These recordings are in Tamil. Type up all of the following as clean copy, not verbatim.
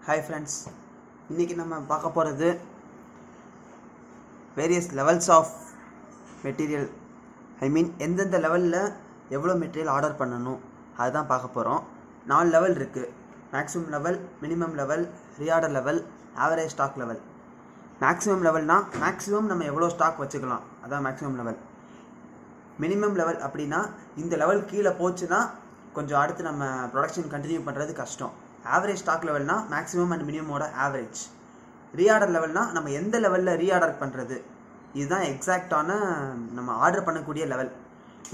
Hi friends, இன்னைக்கு நம்ம பார்க்க போகிறது வேரியஸ் லெவல்ஸ் ஆஃப் மெட்டீரியல். எந்தெந்த லெவலில் எவ்வளோ மெட்டீரியல் ஆர்டர் பண்ணணும் அதுதான் பார்க்க போகிறோம். 4 லெவல் இருக்குது. Maximum level, minimum level, reorder level, average stock level. Maximum லெவல்னால் மேக்ஸிமம் நம்ம எவ்வளோ ஸ்டாக் வச்சுக்கலாம், அதான் மேக்ஸிமம் லெவல். மினிமம் லெவல் அப்படின்னா இந்த லெவல் கீழே போச்சுன்னா கொஞ்சம் அடுத்து நம்ம ப்ரொடக்ஷன் கண்டினியூ பண்ணுறது கஷ்டம். ஆவரேஜ் ஸ்டாக் லெவல்னா மேக்ஸிமம் அண்ட் மினிமமோட ஆவரேஜ். ரீஆர்டர் லெவல்னா நம்ம எந்த லெவலில் ரீஆர்டர் பண்ணுறது, இதுதான் எக்ஸாக்டான நம்ம ஆர்டர் பண்ணக்கூடிய லெவல்.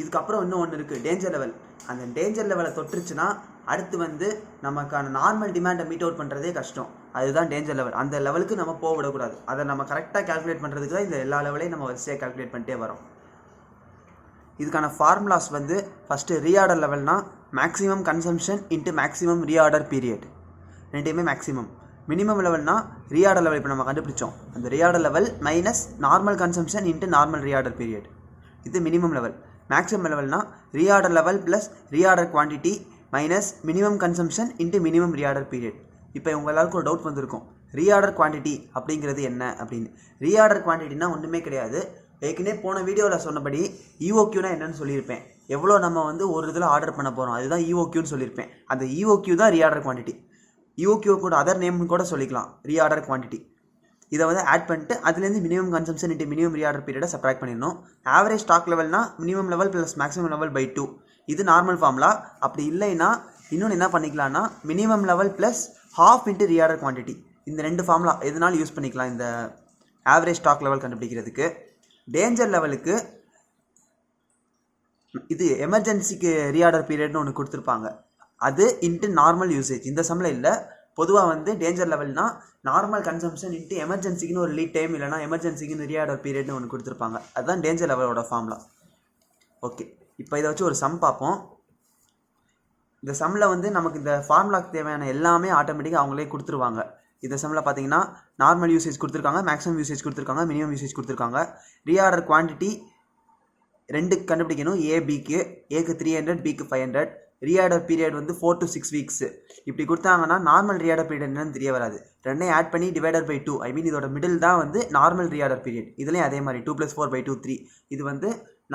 இதுக்கப்புறம் இன்னும் ஒன்று இருக்குது, டேஞ்சர் லெவல். அந்த டேஞ்சர் லெவலை தொட்டுருச்சுன்னா அடுத்து நமக்கான நார்மல் டிமாண்டை மீட் அவுட் பண்ணுறதே கஷ்டம். அதுதான் டேஞ்சர் லெவல். அந்த லெவலுக்கு நம்ம போக விடக்கூடாது. அதை நம்ம கரெக்டாக கால்குலேட் பண்ணுறதுக்கு தான் இந்த எல்லா லெவலையும் நம்ம வரிசையாக கால்குலேட் பண்ணிட்டே வரோம். இதுக்கான ஃபார்முலாஸ் ஃபஸ்ட்டு ரீஆர்டர் லெவல்னால் maximum consumption into maximum reorder period, ரெண்டுமே மேக்ஸிமம். மினிமம் லெவல்னால் ரீஆர்டர் லெவல் இப்போ நம்ம கண்டுபிடிச்சோம், அந்த reorder level minus normal consumption into normal reorder period, இது மினிமம் லெவல். மேக்ஸிமம் லெவல்னால் reorder level plus reorder quantity minus minimum consumption into minimum reorder period. இப்போ உங்கள் எல்லாருக்கும் ஒரு டவுட் வந்திருக்கும், ரீஆர்டர் குவான்டிட்டி அப்படிங்கிறது என்ன அப்படின்னு. ரீஆர்டர் குவான்டிட்டினா ஒன்றுமே கிடையாது. ஏற்கனவே போன வீடியோவில் சொன்னபடி இஓக்யூனா என்னன்னு சொல்லியிருப்பேன். எவ்வளோ நம்ம ஒரு இதில் ஆர்டர் பண்ண போகிறோம் அதுதான் இஓக்யூன்னு சொல்லியிருப்பேன். அந்த இஓக்யூ தான் ரீஆர்டர் குவான்டிட்டி. இஓக்யூ கூட அதர் நேம்னு கூட சொல்லிக்கலாம், ரீஆர்டர் குவான்டிட்டி. இதை ஆட் பண்ணிட்டு அதுலேருந்து minimum consumption into minimum reorder பீரியடை சப்ராக்ட் பண்ணிடணும். ஆவரேஜ் ஸ்டாக் லெவல்னா minimum level plus maximum level by 2, இது நார்மல் ஃபார்முலா. அப்படி இல்லைன்னா இன்னொன்று என்ன பண்ணிக்கலாம்னா minimum level plus half into reorder quantity, இந்த 2 ஃபார்முலா எதுனாலும் யூஸ் பண்ணிக்கலாம் இந்த ஆவரேஜ் ஸ்டாக் லெவல் கண்டுபிடிக்கிறதுக்கு. டேஞ்சர் லெவலுக்கு இது எமர்ஜென்சிக்கு ரீஆர்டர் பீரியட்னு ஒன்று கொடுத்துருப்பாங்க, அது இன்ட்டு நார்மல் யூசேஜ். இந்த சம்மில் இல்லை. பொதுவாக டேஞ்சர் லெவல்னா நார்மல் கன்சம்ஷன் இன்ட்டு எமர்ஜென்சிக்குன்னு ஒரு லீட் டைம் இல்லைனா எமர்ஜென்சிக்குன்னு ரீஆர்டர் பீரியட்னு ஒன்று கொடுத்துருப்பாங்க, அதுதான் டேஞ்சர் லெவலோட ஃபார்முலா. ஓகே, இப்போ இதை வச்சு ஒரு சம் பார்ப்போம். இந்த சம்மில் நமக்கு இந்த ஃபார்முலாக்கு தேவையான எல்லாமே ஆட்டோமேட்டிக்காக அவங்களே கொடுத்துருவாங்க. இந்த சம்மில் பார்த்தீங்கன்னா நார்மல் யூசேஜ் கொடுத்துருக்காங்க, மேக்ஸிமம் யூசேஜ் கொடுத்துருக்காங்க, மினிமம் யூசேஜ் கொடுத்துருக்காங்க. ரீஆர்டர் குவான்டிட்டி 2 கண்டுபிடிக்கணும், ஏக்கு 300, பிக்கு 500. Reorder period 4 to 6 weeks. இப்படி கொடுத்தாங்கன்னா நார்மல் ரீஆர்டர் பீரியட் என்னன்னு தெரிய வராது. ரெண்டையும் ஆட் பண்ணி டிவைடர் பை 2, இதோட மிடில் தான் நார்மல் ரீஆர்டர் பீரியட். இதுலேயும் அதே மாதிரி 2 + 4 / 2 3, இது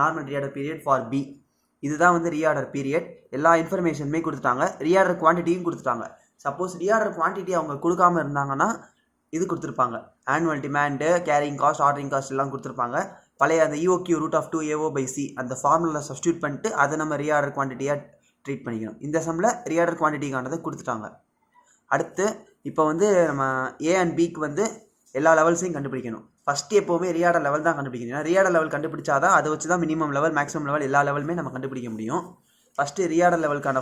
normal reorder period for B. இதுதான் ரீஆர்டர் பீரியட். எல்லா இன்ஃபர்மேஷனுமே கொடுத்துட்டாங்க, ரீஆர்டர் குவான்டிட்டியும் கொடுத்துட்டாங்க. சப்போஸ் ரீஆர்டர் குவான்டிட்டி அவங்க கொடுக்காம இருந்தாங்கன்னா இது கொடுத்துருப்பாங்க, annual demand, carrying cost, ordering cost எல்லாம் கொடுத்துருப்பாங்க. பழைய அந்த இஓக்யூ √2AO/C அந்த ஃபார்முலா சப்ஸ்டியூட் பண்ணிட்டு அதை நம்ம ரீஆர்டர் குவான்டிட்டியாக ட்ரீட் பண்ணிக்கணும். இந்த சம்மில் ரீஆர்டர் குவான்டிட்டிக்கானதை கொடுத்துட்டாங்க. அடுத்து இப்போ நம்ம ஏ அண்ட் பிக்கு எல்லா லெவல்ஸையும் கண்டுபிடிக்கணும். ஃபஸ்ட்டு எப்போவுமே ரீஆர்டர் லெவல் தான் கண்டுபிடிக்கணும். ஏன்னா ரீஆர்டர் லெவல் கண்டுபிடிச்சாதான் அதை வச்சு தான் மினிமம் லெவல், மேக்ஸிமம் லெவல் எல்லா லெவலுமே நம்ம கண்டுபிடிக்க முடியும். ஃபஸ்ட்டு ரீஆர்டர் லெவலுக்கான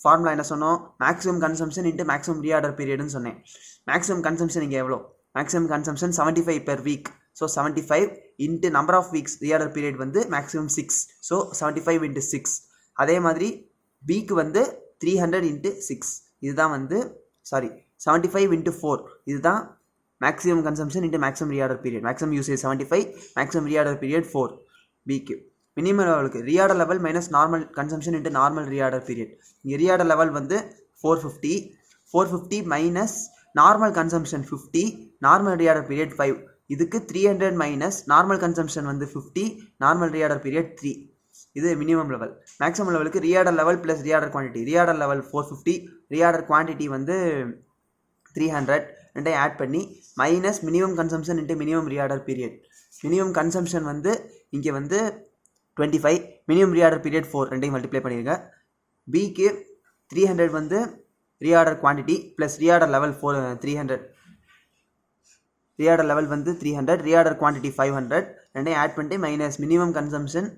ஃபார்முலா என்ன சொன்னோம், maximum consumption into maximum reorder பீரியட்னு சொன்னேன். மேக்ஸிமம் கன்சம்ஷன் இங்கே எவ்வளோ, maximum consumption 75 per week. So 75 into number of weeks, reorder period maximum 6. So 75 × 6. அதே மாதிரி பிக்கு 300 × 6, இதுதான் 75 × 4, இதுதான் maximum consumption into maximum reorder period. Maximum usage 75, maximum reorder period 4 பிக்கு. மினிமம் லெவலுக்கு reorder level minus normal consumption into normal reorder period. இங்கே reorder level 450 minus normal consumption 50, normal reorder period 5. இதுக்கு 300 minus normal consumption 50, normal reorder period 3, இது மினிமம் லெவல். மேக்ஸிமம் லெவலுக்கு reorder level plus reorder quantity. Reorder level 450, reorder quantity 300, ரெண்டையும் ஆட் பண்ணி minus minimum consumption into minimum reorder period. Minimum consumption இங்கே 25, மினிமம் ரீஆர்டர் பீரியட் 4, ரெண்டையும் மல்டிப்ளை பண்ணிடுங்க. பிக்கு 300 reorder quantity plus reorder level 300, reorder level 300, reorder quantity 500, ரெண்டையும் ஆட் பண்ணிட்டு minus minimum consumption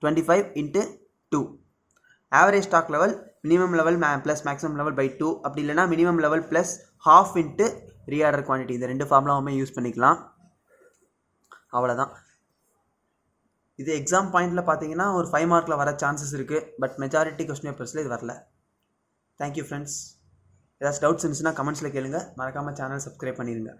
25 × 2. Average stock level minimum level plus maximum level by 2, அப்படி இல்லைனா minimum level plus half into reorder quantity. இந்த 2 ஃபார்முலாவுமே யூஸ் பண்ணிக்கலாம். அவ்வளோதான். இது எக்ஸாம் பாயிண்டில் பார்த்தீங்கன்னா ஒரு 5 மார்க்கில் வர சான்சஸ் இருக்குது. பட் மெஜாரிட்டி கொஸ்டின் பேப்பர்ஸில் இது வரல. Thank you friends. ஏதாச்சும் டவுட்ஸ் இருந்துச்சுன்னா கமெண்ட்ஸில் கேளுங்க. மறக்காமல் சேனல் சப்ஸ்கிரைப் பண்ணிடுங்க.